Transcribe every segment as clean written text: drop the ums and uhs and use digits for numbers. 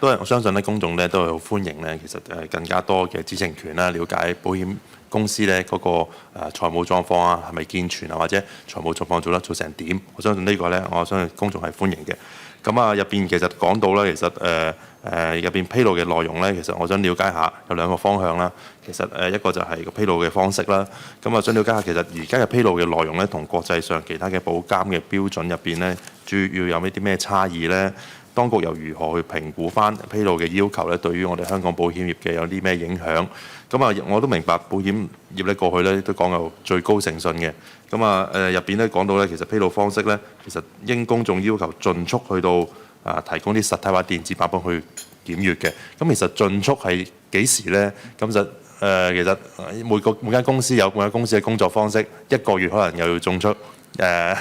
都係我相信咧，公眾咧都係好歡迎咧。其實更加多嘅知情權啦，了解保險公司咧嗰個財務狀況啊，係咪健全啊，或者財務狀況做成點？我相信呢個咧，我相信公眾係歡迎嘅。咁啊，入邊其實講到咧，其實入邊披露嘅內容咧，其實我想了解下有兩個方向啦。其實一個就係個披露嘅方式啦。咁啊，想了解下其實而家嘅披露嘅內容咧，同國際上其他嘅保監嘅標準入邊咧，主要有啲咩差異咧？當局又如何去評估翻披露嘅要求咧？對於我哋香港保險業嘅有啲咩影響？咁啊，我都明白保險業咧過去咧都講有最高誠信嘅。咁啊入邊咧講到咧，其實披露方式咧，其實應公眾要求盡速去到提供啲實體或電子版本去檢閲嘅。咁其實盡速係幾時咧？咁就其實每間公司有每間公司嘅工作方式，一個月可能又要盡速。2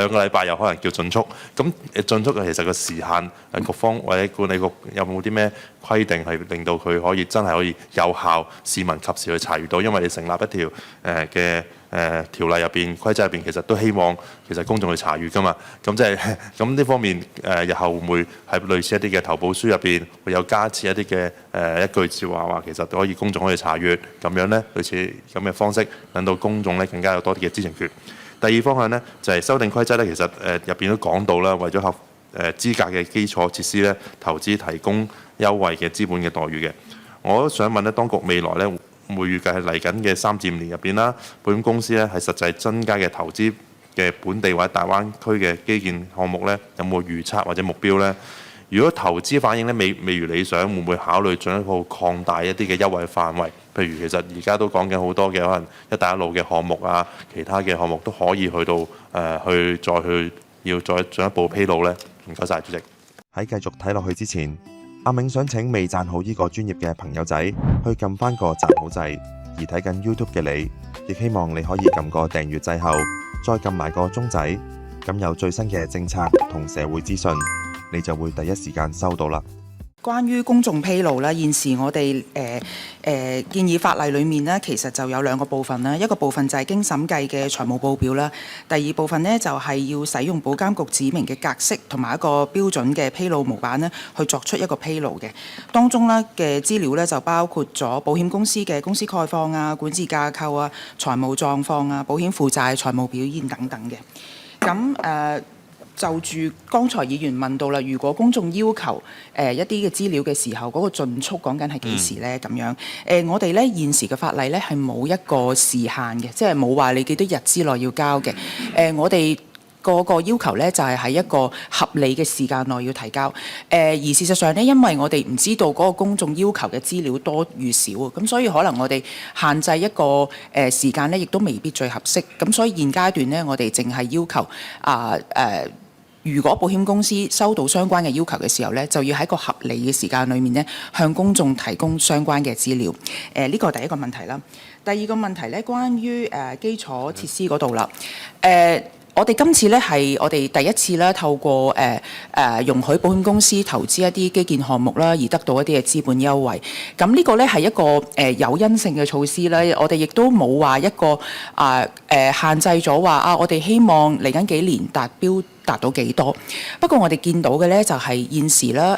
個禮拜又可能叫盡速，咁盡速其實個時限，局方或者管理局有冇啲咩規定係令到佢可以真係可以有效，市民及時去查閲到？因為你成立一條嘅條例入邊、規則入邊，其實都希望其實公眾去查閲㗎嘛。咁即係咁呢方面日後會唔會係類似一啲嘅投保書入邊會有加設一啲嘅一句説話，其實可以公眾可以查閲咁樣呢？類似咁嘅方式，令到公眾咧更加有多啲嘅知情權。第二方向呢，就係修訂規則咧，其實入邊都講到啦，為咗合資格嘅基礎設施咧，投資提供優惠嘅資本嘅待遇嘅。我都想問咧，當局未來咧會預計係嚟緊嘅3至5年入邊啦，保險公司咧係實際增加嘅投資嘅本地或者大灣區嘅基建項目咧，有冇預測或者目標呢？如果投資反應咧未如理想，會唔會考慮進一步擴大一啲嘅優惠範圍？譬如其實而家都講緊好多嘅可能一帶一路嘅項目啊，其他嘅項目都可以去到再進一步披露呢？唔該晒，主席。喺繼續睇落去之前，阿銘想請未讚好呢個專業嘅朋友仔去撳翻個讚好掣，而睇緊 YouTube 嘅你，亦希望你可以撳個訂閱掣後，再撳埋個鐘仔，咁有最新嘅政策同社會資訊，你就會第一時間收到啦。關於公眾披露啦，現時我哋建議法例裏面呢，其實就有2個部分啦。一個部分就係經審計嘅財務報表啦，第二部分呢，就係要使用保監局指明嘅格式同埋一個標準嘅披露模板呢，去作出一個披露嘅。當中呢嘅資料呢，就包括咗保險公司嘅公司概況啊、管治架構啊、財務狀況啊、保險負債、財務表現等等嘅。咁就住剛才議員問到啦，如果公眾要求一啲嘅資料嘅時候，嗰個盡速講緊係幾時呢？咁樣我哋咧現時嘅法例咧係冇一個時限嘅，即係冇話你幾多日之內要交嘅。我哋個要求咧就係喺一個合理嘅時間內要提交。而事實上咧，因為我哋唔知道嗰個公眾要求嘅資料多與少，咁所以可能我哋限制一個時間咧，亦都未必最合適。咁所以現階段咧，我哋淨係要求如果保險公司收到相關嘅要求嘅時候呢，就要喺個合理嘅時間裏面呢，向公眾提供相關嘅資料。呢個係第一個問題啦。第二個問題呢，關於基礎設施嗰度啦。我哋今次呢係我哋第一次啦，透過容許保險公司投資一啲基建項目啦，而得到一啲嘅資本優惠。咁呢個呢係一個誘因性嘅措施啦。我哋亦都冇話一個限制咗話我哋希望嚟緊幾年達到幾多？不過我哋見到嘅呢，就係現時啦，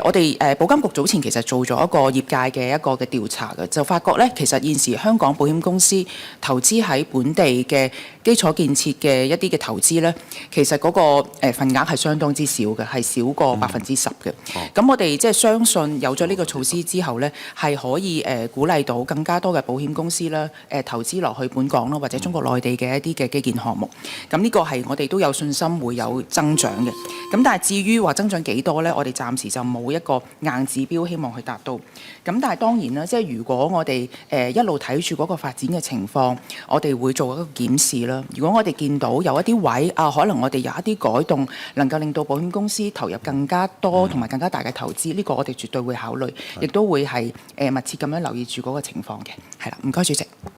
我哋保監局早前其實做咗一個業界嘅一個嘅調查嘅，就發覺呢，其實現時香港保險公司投資喺本地嘅基礎建設嘅一啲嘅投資呢，其實嗰個份額係相當之少嘅，係少過10%嘅。咁我哋即係相信有咗呢個措施之後呢，係可以鼓勵到更加多嘅保險公司啦，投資落去本港啦，或者中國內地嘅一啲嘅基建項目。咁呢個係我哋都有信心會有增長嘅。咁但係至於話增長幾多呢？我哋暫時就冇一個硬指標希望去達到。咁但係當然啦，即係如果我哋一路睇住嗰個發展嘅情況，我哋會做一個檢視啦。如果我哋見到有一啲位可能我哋有一啲改動，能夠令到保險公司投入更加多同埋更加大嘅投資，呢個我哋絕對會考慮，亦都會係密切咁樣留意住嗰個情況嘅。係啦，唔該主席。